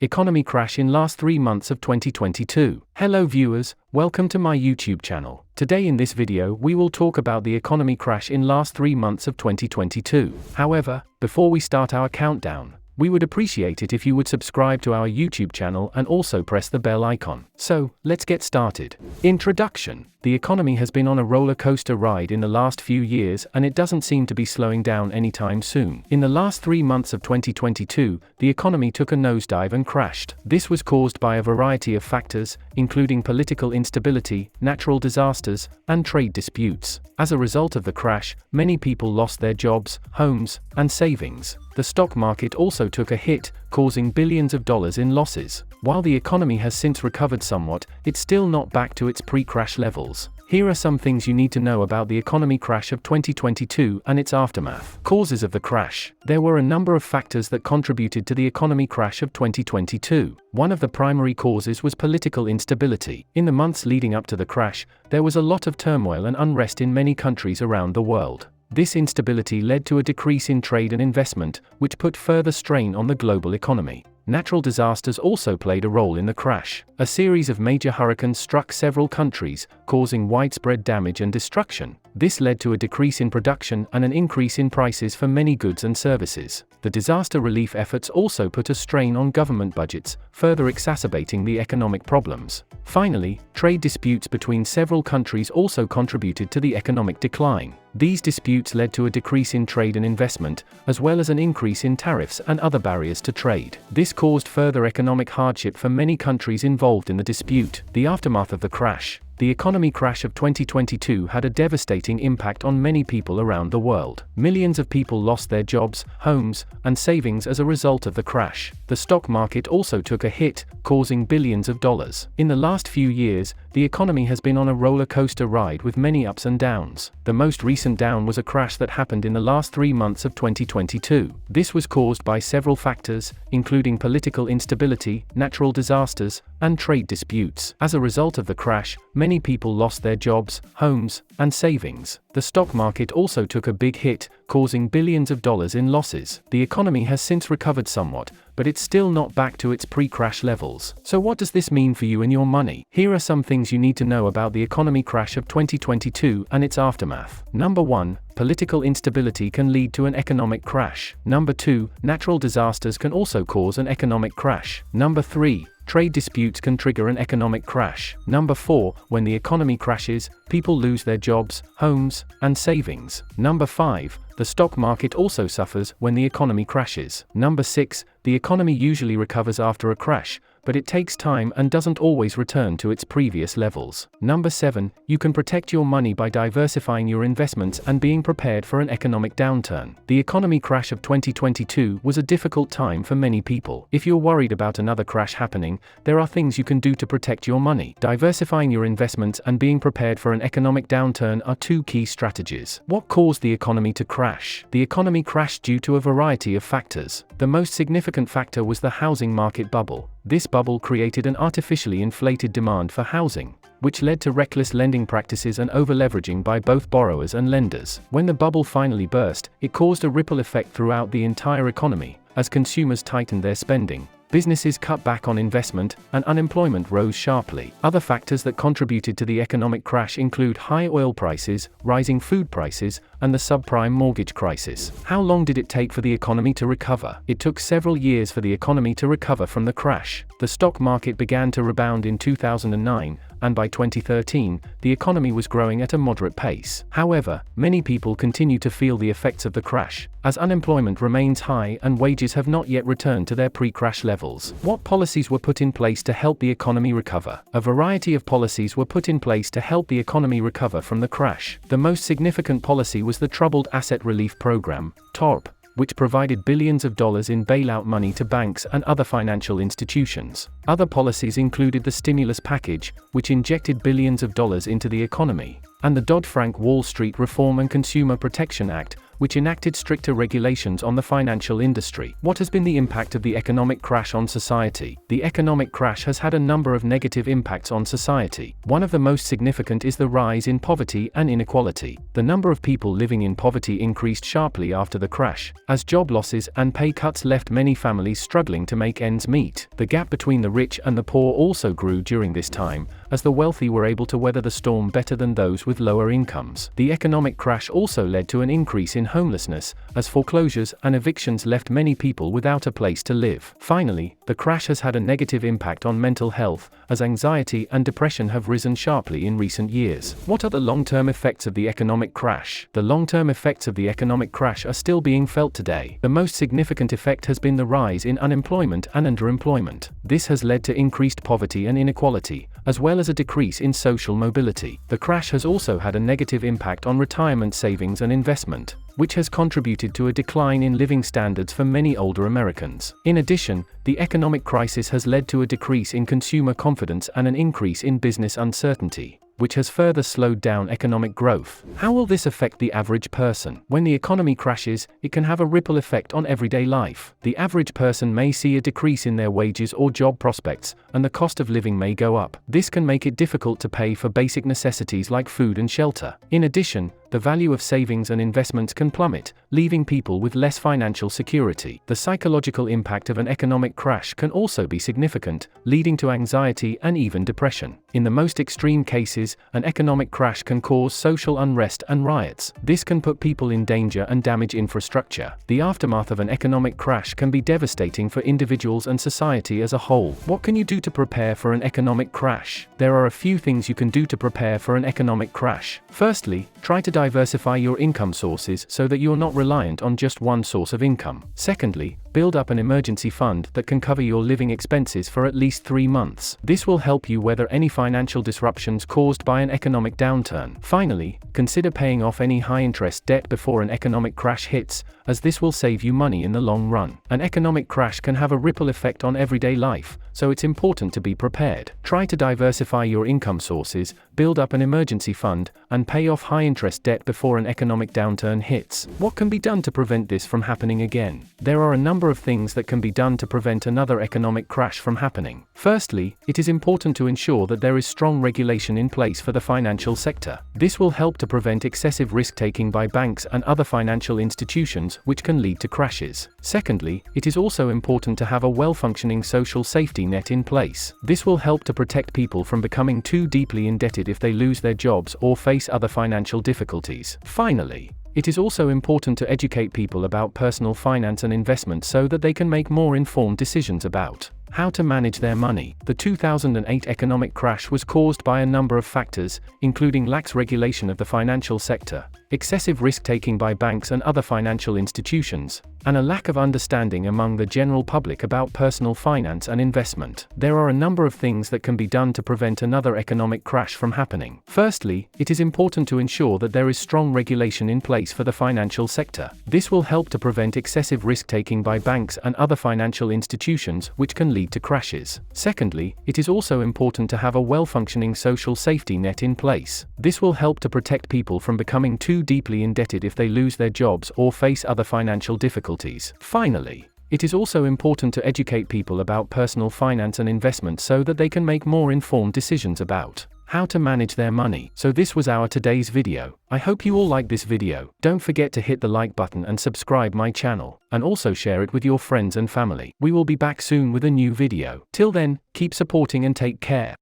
Economy crash in last 3 months of 2022. Hello viewers, welcome to my YouTube channel. Today in this video we will talk about the economy crash in last 3 months of 2022. However, before we start our countdown, we would appreciate it if you would subscribe to our YouTube channel and also press the bell icon. So, let's get started. Introduction. The economy has been on a roller coaster ride in the last few years and it doesn't seem to be slowing down anytime soon. In the last 3 months of 2022, the economy took a nosedive and crashed. This was caused by a variety of factors, including political instability, natural disasters, and trade disputes. As a result of the crash, many people lost their jobs, homes, and savings. The stock market also took a hit, causing billions of dollars in losses. While the economy has since recovered somewhat, it's still not back to its pre-crash levels. Here are some things you need to know about the economy crash of 2022 and its aftermath. Causes of the crash. There were a number of factors that contributed to the economy crash of 2022. One of the primary causes was political instability. In the months leading up to the crash, there was a lot of turmoil and unrest in many countries around the world. This instability led to a decrease in trade and investment, which put further strain on the global economy. Natural disasters also played a role in the crash. A series of major hurricanes struck several countries, causing widespread damage and destruction. This led to a decrease in production and an increase in prices for many goods and services. The disaster relief efforts also put a strain on government budgets, further exacerbating the economic problems. Finally, trade disputes between several countries also contributed to the economic decline. These disputes led to a decrease in trade and investment, as well as an increase in tariffs and other barriers to trade. This caused further economic hardship for many countries involved in the dispute. The aftermath of the crash. The economy crash of 2022 had a devastating impact on many people around the world. Millions of people lost their jobs, homes, and savings as a result of the crash. The stock market also took a hit, causing billions of dollars. In the last few years, the economy has been on a roller coaster ride with many ups and downs. The most recent down was a crash that happened in the last 3 months of 2022. This was caused by several factors, including political instability, natural disasters, and trade disputes. As a result of the crash, many people lost their jobs, homes, and savings. The stock market also took a big hit, causing billions of dollars in losses. The economy has since recovered somewhat, but it's still not back to its pre-crash levels. So what does this mean for you and your money? Here are some things you need to know about the economy crash of 2022 and its aftermath. Number 1. Political instability can lead to an economic crash. Number 2. Natural disasters can also cause an economic crash. Number 3. Trade disputes can trigger an economic crash. Number 4. When the economy crashes, people lose their jobs, homes, and savings. Number 5. The stock market also suffers when the economy crashes. Number 6. The economy usually recovers after a crash, but it takes time and doesn't always return to its previous levels. Number 7. You can protect your money by diversifying your investments and being prepared for an economic downturn. The economy crash of 2022 was a difficult time for many people. If you're worried about another crash happening, there are things you can do to protect your money. Diversifying your investments and being prepared for an economic downturn are 2 key strategies. What caused the economy to crash? The economy crashed due to a variety of factors. The most significant factor was the housing market bubble. This bubble created an artificially inflated demand for housing, which led to reckless lending practices and over-leveraging by both borrowers and lenders. When the bubble finally burst, it caused a ripple effect throughout the entire economy. As consumers tightened their spending, businesses cut back on investment, and unemployment rose sharply. Other factors that contributed to the economic crash include high oil prices, rising food prices, and the subprime mortgage crisis. How long did it take for the economy to recover? It took several years for the economy to recover from the crash. The stock market began to rebound in 2009, and by 2013, the economy was growing at a moderate pace. However, many people continue to feel the effects of the crash, as unemployment remains high and wages have not yet returned to their pre-crash levels. What policies were put in place to help the economy recover? A variety of policies were put in place to help the economy recover from the crash. The most significant policy was the Troubled Asset Relief Program, TARP, which provided billions of dollars in bailout money to banks and other financial institutions. Other policies included the stimulus package, which injected billions of dollars into the economy, and the Dodd-Frank Wall Street Reform and Consumer Protection Act, which enacted stricter regulations on the financial industry. What has been the impact of the economic crash on society? The economic crash has had a number of negative impacts on society. One of the most significant is the rise in poverty and inequality. The number of people living in poverty increased sharply after the crash, as job losses and pay cuts left many families struggling to make ends meet. The gap between the rich and the poor also grew during this time, as the wealthy were able to weather the storm better than those with lower incomes. The economic crash also led to an increase in homelessness, as foreclosures and evictions left many people without a place to live. Finally, the crash has had a negative impact on mental health, as anxiety and depression have risen sharply in recent years. What are the long-term effects of the economic crash? The long-term effects of the economic crash are still being felt today. The most significant effect has been the rise in unemployment and underemployment. This has led to increased poverty and inequality, as well as a decrease in social mobility. The crash has also had a negative impact on retirement savings and investment, which has contributed to a decline in living standards for many older Americans. In addition, the economic crisis has led to a decrease in consumer confidence and an increase in business uncertainty, which has further slowed down economic growth. How will this affect the average person? When the economy crashes, it can have a ripple effect on everyday life. The average person may see a decrease in their wages or job prospects, and the cost of living may go up. This can make it difficult to pay for basic necessities like food and shelter. In addition, the value of savings and investments can plummet, leaving people with less financial security. The psychological impact of an economic crash can also be significant, leading to anxiety and even depression. In the most extreme cases, an economic crash can cause social unrest and riots. This can put people in danger and damage infrastructure. The aftermath of an economic crash can be devastating for individuals and society as a whole. What can you do to prepare for an economic crash? There are a few things you can do to prepare for an economic crash. Firstly, try to diversify your income sources so that you're not reliant on just one source of income. Secondly, build up an emergency fund that can cover your living expenses for at least 3 months. This will help you weather any financial disruptions caused by an economic downturn. Finally, consider paying off any high-interest debt before an economic crash hits, as this will save you money in the long run. An economic crash can have a ripple effect on everyday life, so it's important to be prepared. Try to diversify your income sources, build up an emergency fund, and pay off high-interest debt before an economic downturn hits. What can be done to prevent this from happening again? There are a number of things that can be done to prevent another economic crash from happening. Firstly, it is important to ensure that there is strong regulation in place for the financial sector. This will help to prevent excessive risk-taking by banks and other financial institutions, which can lead to crashes. Secondly, it is also important to have a well-functioning social safety net in place. This will help to protect people from becoming too deeply indebted if they lose their jobs or face other financial difficulties. Finally, it is also important to educate people about personal finance and investment so that they can make more informed decisions about how to manage their money. The 2008 economic crash was caused by a number of factors, including lax regulation of the financial sector, excessive risk-taking by banks and other financial institutions, and a lack of understanding among the general public about personal finance and investment. There are a number of things that can be done to prevent another economic crash from happening. Firstly, it is important to ensure that there is strong regulation in place for the financial sector. This will help to prevent excessive risk-taking by banks and other financial institutions, which can lead to crashes. Secondly, it is also important to have a well-functioning social safety net in place. This will help to protect people from becoming too deeply indebted if they lose their jobs or face other financial difficulties. Finally, it is also important to educate people about personal finance and investment so that they can make more informed decisions about how to manage their money. So this was our today's video. I hope you all liked this video. Don't forget to hit the like button and subscribe my channel, and also share it with your friends and family. We will be back soon with a new video. Till then, keep supporting and take care.